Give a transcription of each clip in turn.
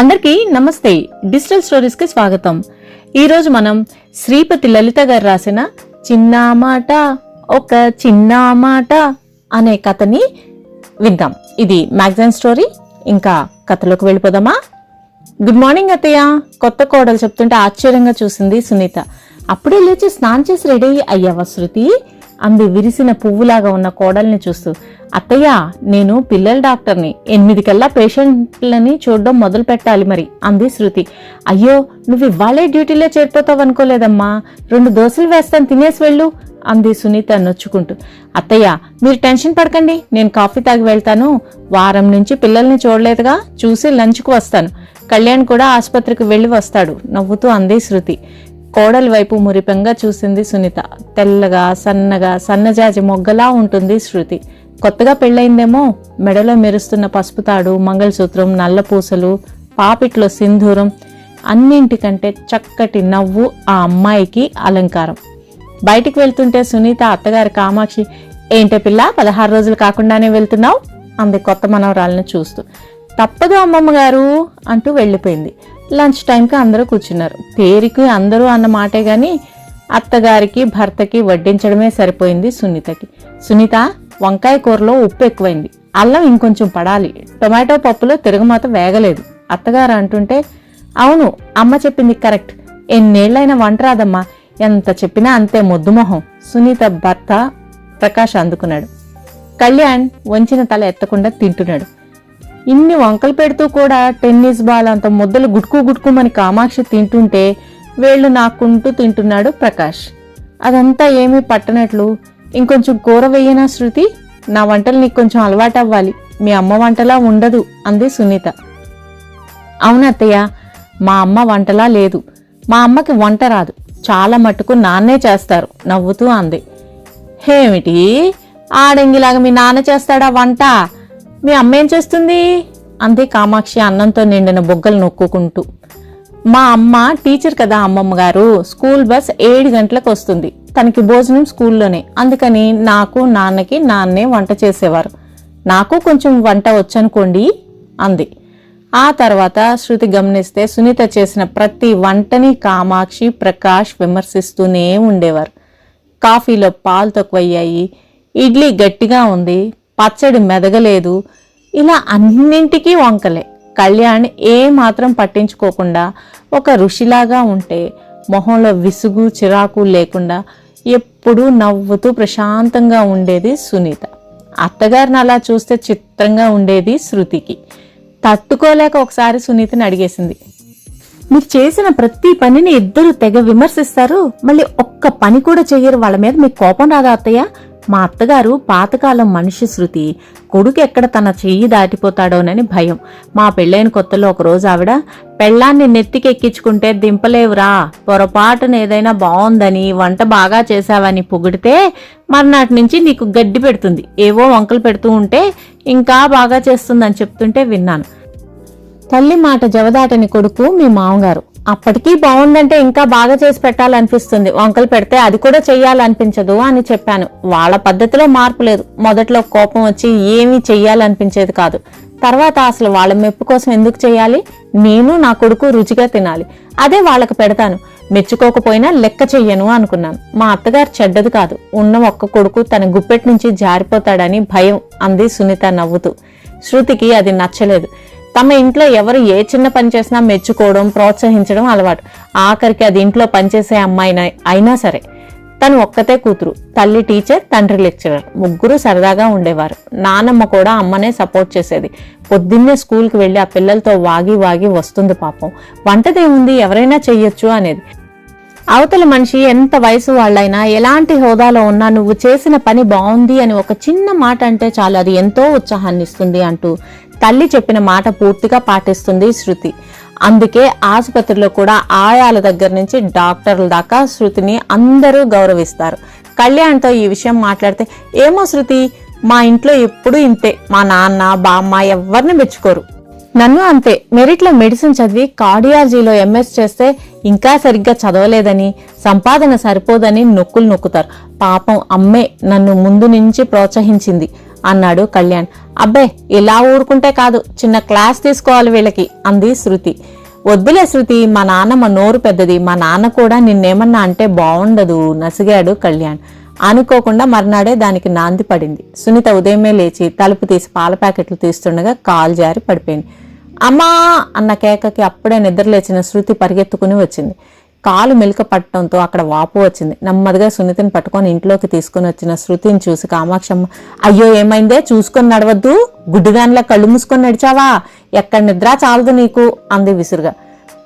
అందరికీ నమస్తే. Digital stories కి స్వాగతం. ఈ రోజు మనం శ్రీపతి లలిత గారు రాసిన చిన్న మాట ఒక చిన్న మాట అనే కథని విందాం. ఇది మ్యాగజైన్ స్టోరీ. ఇంకా కథలోకి వెళ్ళిపోదామా? గుడ్ మార్నింగ్ అత్తయ్య. కొత్త కోడలు చెప్తుంటే ఆశ్చర్యంగా చూసింది సునీత. అప్పుడే లేచి స్నానం చేసి రెడీ అయ్యావా శృతి అంది విరిసిన పువ్వులాగా ఉన్న కోడల్ని చూస్తూ. అత్తయ్య, నేను పిల్లల డాక్టర్ని, 8 కల్లా పేషెంట్లని చూడడం మొదలు పెట్టాలి మరి అంది శృతి. అయ్యో, నువ్వు ఇవాళే డ్యూటీలో చేరిపోతావు అనుకోలేదమ్మా. 2 దోశలు వేస్తాను, తినేసి వెళ్ళు అంది సునీత నొచ్చుకుంటూ. అత్తయ్య, మీరు టెన్షన్ పడకండి, నేను కాఫీ తాగి వెళ్తాను. వారం నుంచి పిల్లల్ని చూడలేదుగా, చూసి లంచ్కు వస్తాను. కళ్యాణ్ కూడా ఆసుపత్రికి వెళ్లి వస్తాడు నవ్వుతూ అంది శృతి. కోడలి వైపు మురిపెంగా చూసింది సునీత. తెల్లగా సన్నగా సన్నజాజి మొగ్గలా ఉంటుంది శృతి. కొత్తగా పెళ్ళయిందేమో. మెడలో మెరుస్తున్న పసుపు తాడు, మంగళసూత్రం, నల్ల పూసలు, పాపిట్లో సింధూరం, అన్నింటికంటే చక్కటి నవ్వు ఆ అమ్మాయికి అలంకారం. బయటికి వెళ్తుంటే సునీత అత్తగారి కామాక్షి, ఏంటే పిల్ల 16 రోజులు కాకుండానే వెళ్తున్నావు అంది కొత్త మనవరాలను చూస్తూ. తప్పదు అమ్మమ్మ గారు అంటూ వెళ్ళిపోయింది. లంచ్ టైంకి అందరూ కూర్చున్నారు. పేరుకి అందరూ అన్న మాటే గాని అత్తగారికి భర్తకి వడ్డించడమే సరిపోయింది సునీతకి. సునీత, వంకాయ కూరలో ఉప్పు ఎక్కువైంది, అల్లం ఇంకొంచెం పడాలి, టొమాటో పప్పులో తిరుగుమాత వేగలేదు అత్తగారు అంటుంటే, అవును అమ్మ చెప్పింది కరెక్ట్, ఎన్నేళ్లైనా వంట రాదమ్మా, ఎంత చెప్పినా అంతే మొద్దుమొహం సునీత భర్త ప్రకాష్ అందుకున్నాడు. కళ్యాణ్ వంచిన తల ఎత్తకుండా తింటున్నాడు. ఇన్ని వంకలు పెడుతూ కూడా టెన్నిస్ బాల్ అంత ముద్దలు గుడ్కుమని కామాక్షి తింటుంటే వేళ్లు నాకుంటూ తింటున్నాడు ప్రకాష్. అదంతా ఏమీ పట్టనట్లు, ఇంకొంచెం కూర వెయ్యనా శృతి, నా వంటలు నీకు కొంచెం అలవాటు అవ్వాలి, మీ అమ్మ వంటలా ఉండదు అంది సునీత. అవునత్తయ్య, మా అమ్మ వంటలా లేదు, మా అమ్మకి వంట రాదు, చాలా మట్టుకు నాన్నే చేస్తారు నవ్వుతూ అంది. ఏమిటి ఆడంగిలాగా మీ నాన్న చేస్తాడా వంట? మీ అమ్మ ఏం చేస్తుంది అంది కామాక్షి అన్నంతో నిండిన బొగ్గలు నొక్కుంటూ. మా అమ్మ టీచర్ కదా అమ్మమ్మ గారు, స్కూల్ బస్ 7 గంటలకు వస్తుంది, తనకి భోజనం స్కూల్లోనే, అందుకని నాకు నాన్నకి నాన్నే వంట చేసేవారు, నాకు కొంచెం వంట వచ్చనుకోండి అంది. ఆ తర్వాత శృతి గమనిస్తే సునీత చేసిన ప్రతి వంటని కామాక్షి ప్రకాష్ విమర్శిస్తూనే ఉండేవారు. కాఫీలో పాలు తక్కువయ్యాయి, ఇడ్లీ గట్టిగా ఉంది, పచ్చడి మెదగలేదు, ఇలా అన్నింటికీ వంకలే. కళ్యాణ్ ఏ మాత్రం పట్టించుకోకుండా ఒక ఋషిలాగా ఉంటే మొహంలో విసుగు చిరాకు లేకుండా ఎప్పుడూ నవ్వుతూ ప్రశాంతంగా ఉండేది సునీత. అత్తగారిని అలా చూస్తే చిత్రంగా ఉండేది శృతికి. తట్టుకోలేక ఒకసారి సునీతని అడిగేసింది, మీరు చేసిన ప్రతి పనిని ఇద్దరు తెగ విమర్శిస్తారు, మళ్ళీ ఒక్క పని కూడా చెయ్యరు, వాళ్ళ మీద మీకు కోపం రాదా అత్తయ్య? మా అత్తగారు పాతకాలం మనిషి శృతి, కొడుకు ఎక్కడ తన చెయ్యి దాటిపోతాడోనని భయం. మా పెళ్ళైన కొత్తలో ఒకరోజు ఆవిడ, పెళ్ళాన్ని నెత్తికెక్కించుకుంటే దింపలేవురా, పొరపాటున ఏదైనా బాగుందని వంట బాగా చేశావని పొగిడితే మర్నాటి నుంచి నీకు గడ్డి పెడుతుంది, ఏవో వంకలు పెడుతూ ఉంటే ఇంకా బాగా చేస్తుందని చెప్తుంటే విన్నాను. తల్లి మాట జవదాటని కొడుకు మీ మామగారు. అప్పటికీ బాగుందంటే ఇంకా బాగా చేసి పెట్టాలనిపిస్తుంది, వంకలు పెడితే అది కూడా చెయ్యాలనిపించదు అని చెప్పాను. వాళ్ళ పద్ధతిలో మార్పు లేదు. మొదట్లో కోపం వచ్చి ఏమీ చెయ్యాలనిపించేది కాదు, తర్వాత అసలు వాళ్ళ మెప్పు కోసం ఎందుకు చెయ్యాలి, నేను నా కొడుకు రుచిగా తినాలి, అదే వాళ్ళకి పెడతాను, మెచ్చుకోకపోయినా లెక్క చెయ్యను అనుకున్నాను. మా అత్తగారు చెడ్డది కాదు, ఉన్న ఒక్క కొడుకు తన గుప్పెట్ నుంచి జారిపోతాడని భయం అంది సునీత నవ్వుతూ. శృతికి అది నచ్చలేదు. తమ ఇంట్లో ఎవరు ఏ చిన్న పని చేసినా మెచ్చుకోవడం ప్రోత్సహించడం అలవాటు. ఆఖరికి అది ఇంట్లో పనిచేసే అమ్మాయి అయినా సరే. తను ఒక్కతే కూతురు, తల్లి టీచర్, తండ్రి లెక్చరర్, ముగ్గురు సరదాగా ఉండేవారు. నానమ్మ కూడా అమ్మనే సపోర్ట్ చేసేది. పొద్దున్నే స్కూల్కి వెళ్లి ఆ పిల్లలతో వాగి వస్తుంది పాపం, వంటదేముంది ఎవరైనా చెయ్యొచ్చు అనేది. అవతల మనిషి ఎంత వయసు వాళ్ళైనా ఎలాంటి హోదాలో ఉన్నా నువ్వు చేసిన పని బాగుంది అని ఒక చిన్న మాట అంటే చాలు, అది ఎంతో ఉత్సాహాన్ని ఇస్తుంది అంటూ తల్లి చెప్పిన మాట పూర్తిగా పాటిస్తుంది శృతి. అందుకే ఆసుపత్రిలో కూడా ఆయాల దగ్గర నుంచి డాక్టర్ల దాకా శృతిని అందరూ గౌరవిస్తారు. కళ్యాణ్తో ఈ విషయం మాట్లాడితే, ఏమో శృతి, మా ఇంట్లో ఎప్పుడూ ఇంతే, మా నాన్న బామ్మ ఎవరిని మెచ్చుకోరు, నన్ను అంతే, మెరిట్లో మెడిసిన్ చదివి కార్డియాలజీలో ఎంఎస్ చేస్తే ఇంకా సరిగ్గా చదవలేదని, సంపాదన సరిపోదని నొక్కుతారు. పాపం అమ్మే నన్ను ముందు నుంచి ప్రోత్సహించింది, అన్నాడు కళ్యాణ్. అబ్బే, ఇలా ఊరుకుంటే కాదు, చిన్న క్లాస్ తీసుకోవాలి వీళ్ళకి అంది శృతి. వద్దులే శృతి, మా నాన్నమ్మ నోరు పెద్దది, మా నాన్న కూడా నిన్నేమన్నా అంటే బాగుండదు నసిగాడు కళ్యాణ్. అనుకోకుండా మర్నాడే దానికి నాంది పడింది. సునీత ఉదయమే లేచి తలుపు తీసి పాల ప్యాకెట్లు తీస్తుండగా కాలు జారి పడిపోయింది. అమ్మా అన్న కేకకి అప్పుడే నిద్రలేచిన శృతి పరిగెత్తుకుని వచ్చింది. కాలు మెలిక పట్టడంతో అక్కడ వాపు వచ్చింది. నెమ్మదిగా సునీతని పట్టుకొని ఇంట్లోకి తీసుకుని వచ్చిన శృతిని చూసి కామాక్షమ్మ, అయ్యో ఏమైందే, చూసుకొని నడవద్దు, గుడ్డిదానిలా కళ్ళు మూసుకొని నడిచావా, ఎక్కడ నిద్ర చాలదు నీకు అంది విసురుగా.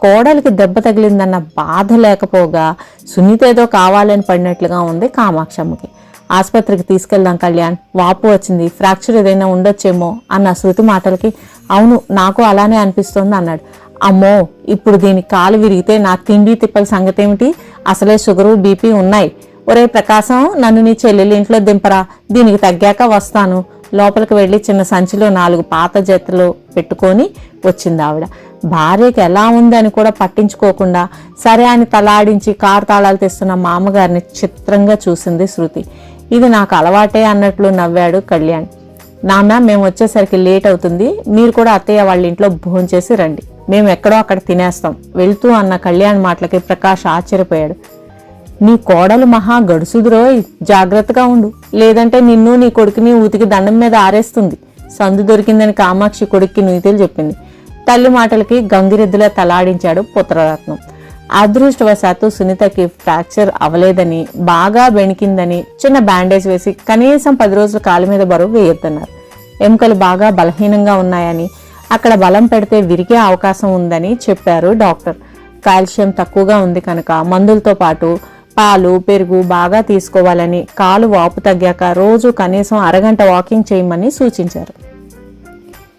కోడలికి దెబ్బ తగిలిందన్న బాధ లేకపోగా సునీత ఏదో కావాలని పడినట్లుగా ఉంది కామాక్షమ్మకి. ఆసుపత్రికి తీసుకెళ్దాం కళ్యాణ్, వాపు వచ్చింది, ఫ్రాక్చర్ ఏదైనా ఉండొచ్చేమో అన్న శృతి మాటలకి అవును నాకు అలానే అనిపిస్తోంది అన్నాడు. అమ్మో, ఇప్పుడు దీని కాలు విరిగితే నా తిండి తిప్పల సంగతేమిటి, అసలే షుగరు బీపీ ఉన్నాయి. ఒరే ప్రకాశం, నన్ను నీ చెల్లెలి ఇంట్లో దింపరా, దీనికి తగ్గాక వస్తాను. లోపలికి వెళ్లి చిన్న సంచిలో 4 పాత జతలు పెట్టుకొని వచ్చింది ఆవిడ. భార్యకి ఎలా ఉందని కూడా పట్టించుకోకుండా సరే అని తలాడించి కారు తాళాలు తెస్తున్న మామగారిని చిత్రంగా చూసింది శృతి. ఇది నాకు అలవాటే అన్నట్లు నవ్వాడు కళ్యాణ్. నాన్న, మేము వచ్చేసరికి లేట్ అవుతుంది, మీరు కూడా అత్తయ్య వాళ్ళ ఇంట్లో భోంచేసి రండి, మేము ఎక్కడో అక్కడ తినేస్తాం వెళ్తూ అన్న కళ్యాణ్ మాటలకి ప్రకాష్ ఆశ్చర్యపోయాడు. నీ కోడలు మహా గడుసుదురోయ్, జాగ్రత్తగా ఉండు, లేదంటే నిన్ను నీ కొడుకుని ఊతికి దండం మీద ఆరేస్తుంది. సందు దొరికిందని కామాక్షి కొడుక్కి నీతులు చెప్పింది. తల్లి మాటలకి గంగిరెద్దులా తలాడించాడు పుత్రరత్నం. అదృష్టవశాత్తు సునీతకి ఫ్రాక్చర్ అవలేదని, బాగా బెణికిందని చిన్న బ్యాండేజ్ వేసి కనీసం 10 రోజుల కాలు మీద బరువు వేయొద్దన్నారు. ఎముకలు బాగా బలహీనంగా ఉన్నాయని, అక్కడ బలం పెడితే విరిగే అవకాశం ఉందని చెప్పారు డాక్టర్. కాల్షియం తక్కువగా ఉంది కనుక మందులతో పాటు పాలు పెరుగు బాగా తీసుకోవాలని, కాలు వాపు తగ్గాక రోజు కనీసం అరగంట వాకింగ్ చేయమని సూచించారు.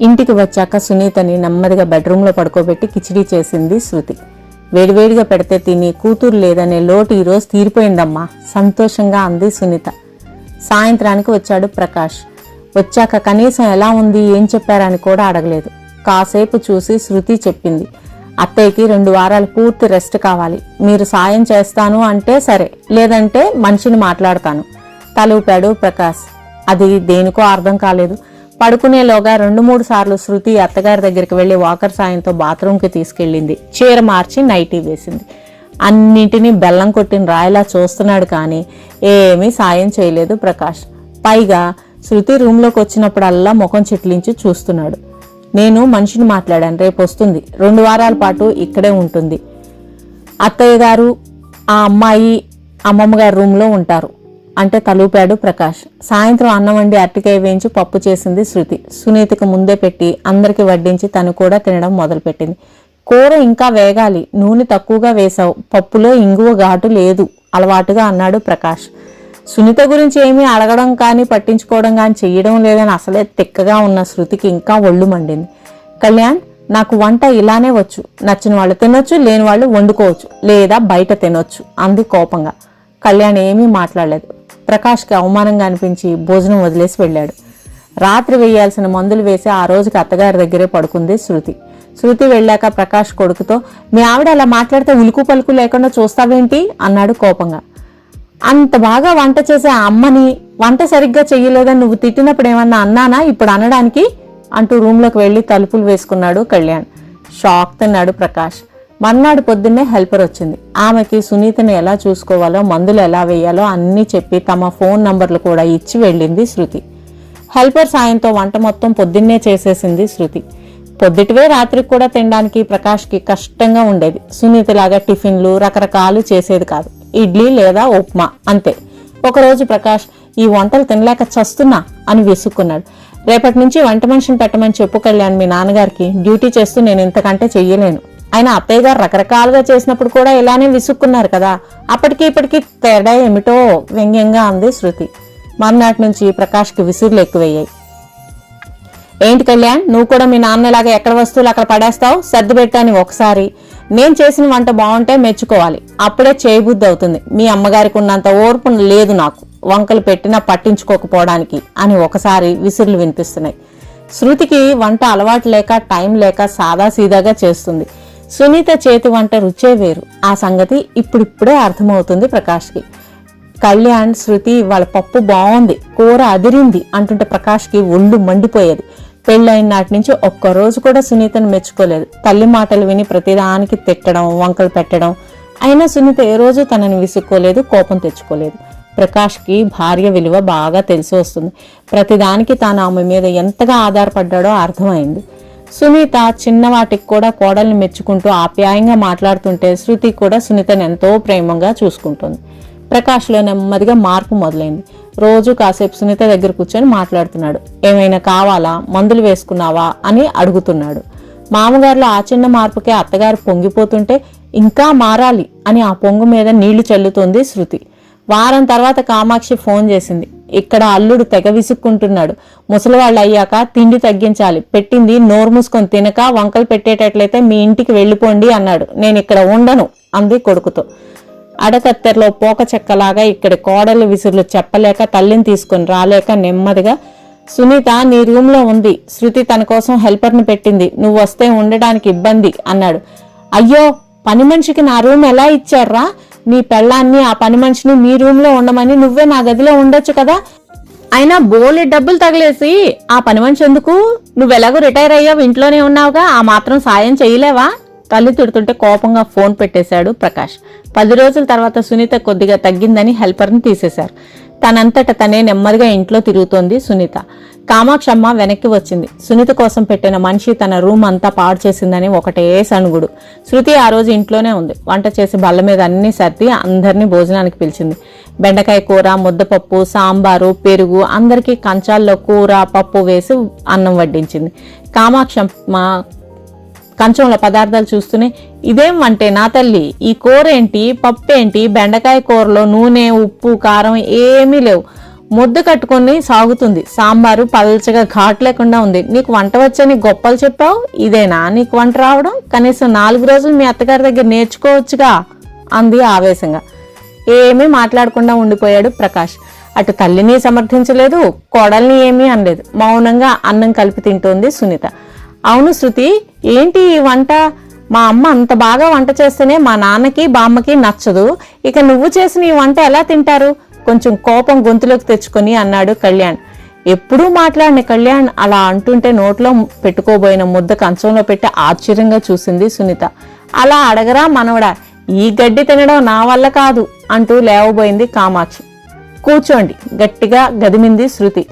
ఇంటికి వచ్చాక సునీతని నెమ్మదిగా బెడ్రూమ్లో పడుకోబెట్టి కిచిడీ చేసింది శృతి. వేడివేడిగా పెడితే తిని కూతురు లేదనే లోటు ఈరోజు తీరిపోయిందమ్మా సంతోషంగా అంది సునీత. సాయంత్రానికి వచ్చాడు ప్రకాష్. వచ్చాక కనీసం ఎలా ఉంది, ఏం చెప్పారని కూడా అడగలేదు. కాసేపు చూసి శృతి చెప్పింది, అత్తయ్యకి 2 వారాలు పూర్తి రెస్ట్ కావాలి, మీరు సాయం చేస్తాను అంటే సరే, లేదంటే మనిషిని మాట్లాడతాను తలూపాడు ప్రకాష్. అది దేనికో అర్థం కాలేదు. పడుకునేలోగా 2-3 సార్లు శృతి అత్తగారి దగ్గరికి వెళ్లి వాకర్ సాయంతో బాత్రూంకి తీసుకెళ్లింది. చీర మార్చి నైటీ వేసింది. అన్నింటినీ బెల్లం కొట్టిన రాయిలా చూస్తున్నాడు కానీ ఏమీ సాయం చేయలేదు ప్రకాష్. పైగా శృతి రూంలోకి వచ్చినప్పుడల్లా ముఖం చిట్లించి చూస్తున్నాడు. నేను మనిషిని మాట్లాడాను, రేపు వస్తుంది, 2 వారాల పాటు ఇక్కడే ఉంటుంది. అత్తయ్య గారు ఆ అమ్మాయి అమ్మమ్మ గారి రూమ్లో ఉంటారు అంటే తలూపాడు ప్రకాష్. సాయంత్రం అన్నం వండి అరటికాయ వేయించి పప్పు చేసింది శృతి. సునీతకు ముందే పెట్టి అందరికి వడ్డించి తను కూడా తినడం మొదలుపెట్టింది. కూర ఇంకా వేగాలి, నూనె తక్కువగా వేశావు, పప్పులో ఇంగువ ఘాటు లేదు అలవాటుగా అన్నాడు ప్రకాష్. సునీత గురించి ఏమీ అడగడం కానీ పట్టించుకోవడం కానీ చెయ్యడం లేదని అసలే తిక్కగా ఉన్న శృతికి ఇంకా ఒళ్ళు మండింది. కళ్యాణ్, నాకు వంట ఇలానే వచ్చు, నచ్చిన వాళ్ళు తినొచ్చు, లేని వాళ్ళు వండుకోవచ్చు, లేదా బయట తినొచ్చు అంది కోపంగా. కళ్యాణ్ ఏమీ మాట్లాడలేదు. ప్రకాష్కి అవమానంగా అనిపించి భోజనం వదిలేసి వెళ్ళాడు. రాత్రి వేయాల్సిన మందులు వేసి ఆ రోజుకి అత్తగారి దగ్గరే పడుకుంది శృతి. శృతి వెళ్ళాక ప్రకాష్ కొడుకుతో, మీ ఆవిడ అలా మాట్లాడితే ఉలుకు పలుకు లేకుండా చూస్తావేంటి అన్నాడు కోపంగా. అంత బాగా వంట చేసే ఆ అమ్మని వంట సరిగ్గా చెయ్యలేదని నువ్వు తిట్టినప్పుడు ఏమన్నా అన్నానా ఇప్పుడు అనడానికి అంటూ రూమ్లోకి వెళ్లి తలుపులు వేసుకున్నాడు కళ్యాణ్. షాక్ తిన్నాడు ప్రకాష్. మర్నాడు పొద్దున్నే హెల్పర్ వచ్చింది. ఆమెకి సునీతని ఎలా చూసుకోవాలో, మందులు ఎలా వేయాలో అన్నీ చెప్పి తమ ఫోన్ నంబర్లు కూడా ఇచ్చి వెళ్ళింది శృతి. హెల్పర్ సాయంతో వంట మొత్తం పొద్దున్నే చేసేసింది శృతి. పొద్దుటివే రాత్రికి కూడా తినడానికి ప్రకాష్కి కష్టంగా ఉండేది. సునీతలాగా టిఫిన్లు రకరకాలు చేసేది కాదు. ఇడ్లీ లేదా ఉప్మా అంతే. ఒకరోజు ప్రకాష్, ఈ వంటలు తినలేక చస్తున్నా అని విసుక్కున్నాడు. రేపటి నుంచి వంట మనిషిని పెట్టమని చెప్పు కళ్యాణ్ మీ నాన్నగారికి, డ్యూటీ చేస్తూ నేను ఇంతకంటే చెయ్యలేను. ఆయన అత్తయ్య గారు రకరకాలుగా చేసినప్పుడు కూడా ఇలానే విసుక్కున్నారు కదా, అప్పటికి ఇప్పటికీ తేడా ఏమిటో వ్యంగ్యంగా అంది శృతి. మర్నాటి నుంచి ప్రకాష్కి విసురులు ఎక్కువయ్యాయి. ఏంటి కళ్యాణ్, నువ్వు కూడా మీ నాన్నలాగా ఎక్కడ వస్తువులు అక్కడ పడేస్తావు, సర్ది పెట్టాని ఒకసారి. నేను చేసిన వంట బాగుంటే మెచ్చుకోవాలి, అప్పుడే చేయబుద్ధి అవుతుంది. మీ అమ్మగారికి ఉన్నంత ఓర్పు లేదు నాకు, వంకలు పెట్టినా పట్టించుకోకపోవడానికి అని ఒకసారి విసురులు వినిపిస్తున్నాయి. శృతికి వంట అలవాటు లేక టైం లేక సాదాసీదాగా చేస్తుంది. సునీత చేతి వంట రుచే వేరు. ఆ సంగతి ఇప్పుడిప్పుడే అర్థమవుతుంది ప్రకాష్కి. కళ్యాణ్ శృతి వాళ్ళ పప్పు బాగుంది, కూర అదిరింది అంటుంటే ప్రకాష్కి ఒళ్ళు మండిపోయేది. పెళ్ళైన నాటి నుంచి ఒక్కరోజు కూడా సునీతను మెచ్చుకోలేదు. తల్లి మాటలు విని ప్రతిదానికి తిట్టడం, వంకలు పెట్టడం. అయినా సునీత ఏ రోజు తనని విసుక్కోలేదు, కోపం తెచ్చుకోలేదు. ప్రకాష్కి భార్య విలువ బాగా తెలిసి వస్తుంది. ప్రతిదానికి తాను ఆమె మీద ఎంతగా ఆధారపడ్డాడో అర్థమైంది. సునీత చిన్నవాటికి కూడా కోడల్ని మెచ్చుకుంటూ ఆప్యాయంగా మాట్లాడుతుంటే శృతి కూడా సునీతను ఎంతో ప్రేమంగా చూసుకుంటుంది. ప్రకాష్లో నెమ్మదిగా మార్పు మొదలైంది. రోజు కాసేపు సునీత దగ్గర కూర్చొని మాట్లాడుతున్నాడు. ఏమైనా కావాలా, మందులు వేసుకున్నావా అని అడుగుతున్నాడు. మామగారిలో ఆ చిన్న మార్పుకే అత్తగారు పొంగిపోతుంటే ఇంకా మారాలి అని ఆ పొంగు మీద నీళ్లు చల్లుతోంది శృతి. వారం తర్వాత కామాక్షి ఫోన్ చేసింది. ఇక్కడ అల్లుడు తెగ విసుక్కుంటున్నాడు. ముసలివాళ్ళు అయ్యాక తిండి తగ్గించాలి, పెట్టింది నోరు మూసుకొని తినక వంకలు పెట్టేటట్లయితే మీ ఇంటికి వెళ్ళిపోండి అన్నాడు. నేను ఇక్కడ ఉండను అంది కొడుకుతో. అడకత్తెరలో పోక చెక్కలాగా ఇక్కడ కోడలు విసురులు చెప్పలేక తల్లిని తీసుకొని రాలేక నెమ్మదిగా, సునీత నీ రూమ్లో ఉంది, శృతి తన కోసం హెల్పర్ని పెట్టింది, నువ్వు వస్తే ఉండడానికి ఇబ్బంది అన్నాడు. అయ్యో, పని మనిషికి నా రూమ్ ఎలా ఇచ్చారా? నీ పెళ్ళాన్ని ఆ పని మనిషిని మీ రూమ్లో ఉండమని నువ్వే నా గదిలో ఉండొచ్చు కదా. అయినా బోలె డబ్బులు తగిలేసి ఆ పని మనిషి ఎందుకు? నువ్వెలాగో రిటైర్ అయ్యావు, ఇంట్లోనే ఉన్నావుగా, ఆ మాత్రం సాయం చేయలేవా? తల్లి తిడుతుంటే కోపంగా ఫోన్ పెట్టేశాడు ప్రకాష్. 10 రోజుల తర్వాత సునీత కొద్దిగా తగ్గిందని హెల్పర్ని తీసేశారు. తనంతట తనే నెమ్మదిగా ఇంట్లో తిరుగుతోంది సునీత. కామాక్షమ్మ వెనక్కి వచ్చింది. సునీత కోసం పెట్టిన మనిషి తన రూమ్ అంతా పాడు చేసిందని ఒకటే సణుగుడు. శృతి ఆ రోజు ఇంట్లోనే ఉంది. వంట చేసి బల్ల మీద అన్ని సర్ది అందరినీ భోజనానికి పిలిచింది. బెండకాయ కూర, ముద్దపప్పు, సాంబారు, పెరుగు, అందరికీ కంచాల్లో కూర పప్పు వేసి అన్నం వడ్డించింది. కామాక్షమ్మ కంచంలో పదార్థాలు చూస్తూనే, ఇదేం వంటే నా తల్లి, ఈ కూర ఏంటి, పప్పు ఏంటి, బెండకాయ కూరలో నూనె, ఉప్పు, కారం ఏమీ లేవు, ముద్ద కట్టుకొని సాగుతుంది, సాంబారు పల్చగా ఘాట్ లేకుండా ఉంది, నీకు వంట వచ్చని గొప్పలు చెప్పావు, ఇదేనా నీకు వంట రావడం? కనీసం 4 రోజులు మీ అత్తగారి దగ్గర నేర్చుకోవచ్చుగా అంది ఆవేశంగా. ఏమీ మాట్లాడకుండా ఉండిపోయాడు ప్రకాష్. అటు తల్లిని సమర్థించలేదు, కోడల్ని ఏమీ అనలేదు. మౌనంగా అన్నం కలిపి తింటోంది సునీత. అవును శృతి, ఏంటి ఈ వంట? మా అమ్మ అంత బాగా వంట చేస్తేనే మా నాన్నకి బామ్మకి నచ్చదు, ఇక నువ్వు చేసిన ఈ వంట ఎలా తింటారు? కొంచెం కోపం గొంతులోకి తెచ్చుకొని అన్నాడు కళ్యాణ్. ఎప్పుడూ మాట్లాడిన కళ్యాణ్ అలా అంటుంటే నోట్లో పెట్టుకోబోయిన ముద్ద కంచంలో పెట్టి ఆశ్చర్యంగా చూసింది సునీత. అలా అడగరా మనవడా, ఈ గడ్డి తినడం నా వల్ల కాదు అంటూ లేవబోయింది కామాక్షి. కూర్చోండి గట్టిగా గదిమింది శృతి.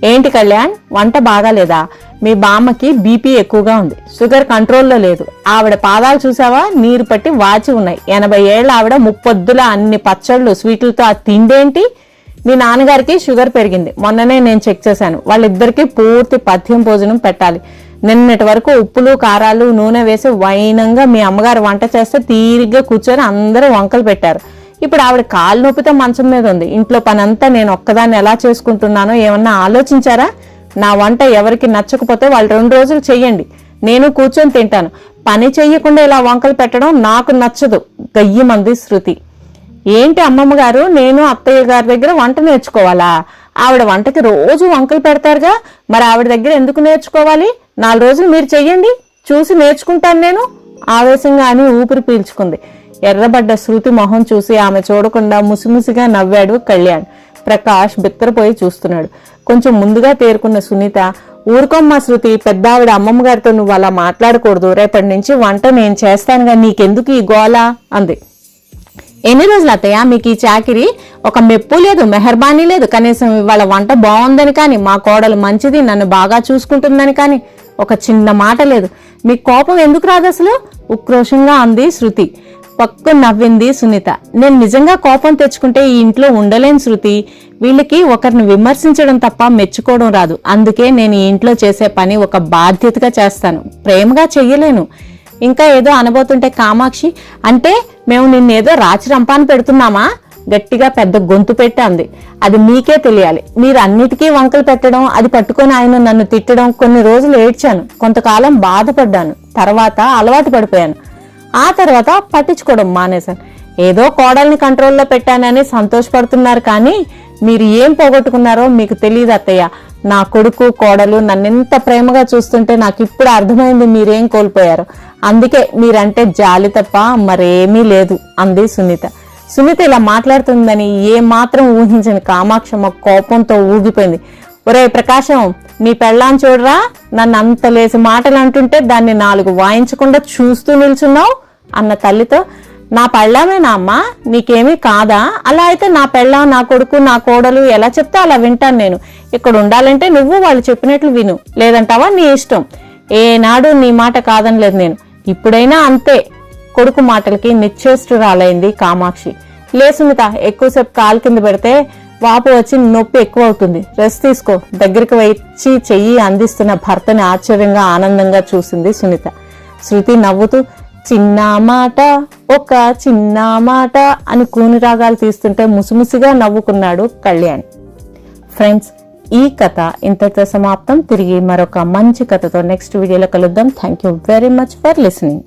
ఏంటి కళ్యాణ్, వంట బాగాలేదా? మీ బామ్మకి బీపీ ఎక్కువగా ఉంది, షుగర్ కంట్రోల్లో లేదు, ఆవిడ పాదాలు చూసావా, నీరు పట్టి వాచి ఉన్నాయి. 80 ఏళ్ల ఆవిడ ముప్పొద్దుల అన్ని పచ్చళ్ళు స్వీట్లతో ఆ తిండేంటి? మీ నాన్నగారికి షుగర్ పెరిగింది, మొన్ననే నేను చెక్ చేశాను. వాళ్ళిద్దరికీ పూర్తి పథ్యం భోజనం పెట్టాలి. నిన్నటి వరకు ఉప్పులు కారాలు నూనె వేసి వైనంగా మీ అమ్మగారు వంట చేస్తే తీరిగ్గా కూర్చొని అందరూ వంకలు పెట్టారు. ఇప్పుడు ఆవిడ కాలు నొప్పితో మంచం మీద ఉంది. ఇంట్లో పనంతా నేను ఒక్కదాన్ని ఎలా చేసుకుంటున్నానో ఏమన్నా ఆలోచించారా? నా వంట ఎవరికి నచ్చకపోతే వాళ్ళు 2 రోజులు చెయ్యండి, నేను కూర్చొని తింటాను. పని చెయ్యకుండా ఇలా వంకలు పెట్టడం నాకు నచ్చదు గయ్యమంది శృతి. ఏంటి అమ్మమ్మ గారు, నేను అత్తయ్య గారి దగ్గర వంట నేర్చుకోవాలా? ఆవిడ వంటకి రోజు వంకలు పెడతారుగా, మరి ఆవిడ దగ్గర ఎందుకు నేర్చుకోవాలి? 4 రోజులు మీరు చెయ్యండి, చూసి నేర్చుకుంటాను నేను ఆవేశంగా అని ఊపిరి పీల్చుకుంది. ఎర్రబడ్డ శృతి మొహం చూసి ఆమె చూడకుండా ముసిముసిగా నవ్వాడు కళ్యాణ్. ప్రకాష్ బిత్తరపోయి చూస్తున్నాడు. కొంచెం ముందుగా తేరుకున్న సునీత, ఊరుకోమ్మా శృతి, పెద్దావిడ అమ్మమ్మ గారితో నువ్వు అలా మాట్లాడకూడదు, రేపటి నుంచి వంట నేను చేస్తానుగా, నీకెందుకు ఈ గోల అంది. ఎన్ని రోజులు అత్తయ్య మీకు ఈ చాకిరి? ఒక మెప్పు లేదు, మెహర్బానీ లేదు, కనీసం ఇవాళ వంట బాగుందని కానీ, మా కోడలు మంచిది, నన్ను బాగా చూసుకుంటుందని కానీ ఒక చిన్న మాట లేదు. మీకు కోపం ఎందుకు రాదు అసలు? ఉక్రోషంగా అంది శృతి. పక్కు నవ్వింది సునీత. నేను నిజంగా కోపం తెచ్చుకుంటే ఈ ఇంట్లో ఉండలేను శృతి, వీళ్ళకి ఒకరిని విమర్శించడం తప్ప మెచ్చుకోవడం రాదు, అందుకే నేను ఈ ఇంట్లో చేసే పని ఒక బాధ్యతగా చేస్తాను, ప్రేమగా చెయ్యలేను. ఇంకా ఏదో అనబోతుంటే కామాక్షి, అంటే మేము నిన్నేదో రాచి రంపాన్ని పెడుతున్నామా? గట్టిగా పెద్ద గొంతు పెట్టి అంది. అది మీకే తెలియాలి, మీరు అన్నిటికీ వంకలు పెట్టడం, అది పట్టుకొని ఆయన నన్ను తిట్టడం. కొన్ని రోజులు ఏడ్చాను, కొంతకాలం బాధపడ్డాను, తర్వాత అలవాటు పడిపోయాను, ఆ తర్వాత పట్టించుకోవడం మానేశాను. ఏదో కోడల్ని కంట్రోల్లో పెట్టానని సంతోషపడుతున్నారు, కానీ మీరు ఏం పోగొట్టుకున్నారో మీకు తెలియదు అత్తయ్య. నా కొడుకు కోడలు నన్నెంత ప్రేమగా చూస్తుంటే నాకు ఇప్పుడు అర్థమైంది మీరేం కోల్పోయారు. అందుకే మీరంటే జాలి తప్ప మరేమీ లేదు అంది సునీత. సునీత ఇలా మాట్లాడుతుందని ఏ మాత్రం ఊహించని కామాక్షమ్మ కోపంతో ఊగిపోయింది. ఒరే ప్రకాశం, నీ పెళ్ళాన్ని చూడరా, నన్ను అంత లేసి మాటలు అంటుంటే దాన్ని 4 వాయించకుండా చూస్తూ నిల్చున్నావు అన్న తల్లితో, నా పెళ్ళామేనా అమ్మా, నీకేమీ కాదా? అలా అయితే నా పెళ్ళాం, నా కొడుకు, నా కోడలు ఎలా చెప్తే అలా వింటాను నేను. ఇక్కడ ఉండాలంటే నువ్వు వాళ్ళు చెప్పినట్లు విను, లేదంటావా నీ ఇష్టం. ఏనాడు నీ మాట కాదనలేదు నేను. ఇప్పుడైనా అంతే. కొడుకు మాటలకి నిశ్చేష్టురాలైంది కామాక్షి. లే సునీత, ఎక్కువసేపు కాలు కింద పెడితే వాపు వచ్చి నొప్పి ఎక్కువ అవుతుంది, రెస్ట్ తీసుకో. దగ్గరికి వచ్చి చెయ్యి అందిస్తున్న భర్తని ఆశ్చర్యంగా ఆనందంగా చూసింది సునీత. శృతి నవ్వుతూ, చిన్న మాట, ఒక చిన్న మాట అని కూని రాగాలు తీస్తుంటే ముసిముసిగా నవ్వుకున్నాడు కళ్యాణ్. ఫ్రెండ్స్, ఈ కథ ఇంతటితో సమాప్తం. తిరిగి మరొక మంచి కథతో నెక్స్ట్ వీడియోలో కలుద్దాం. Thank you very much for listening.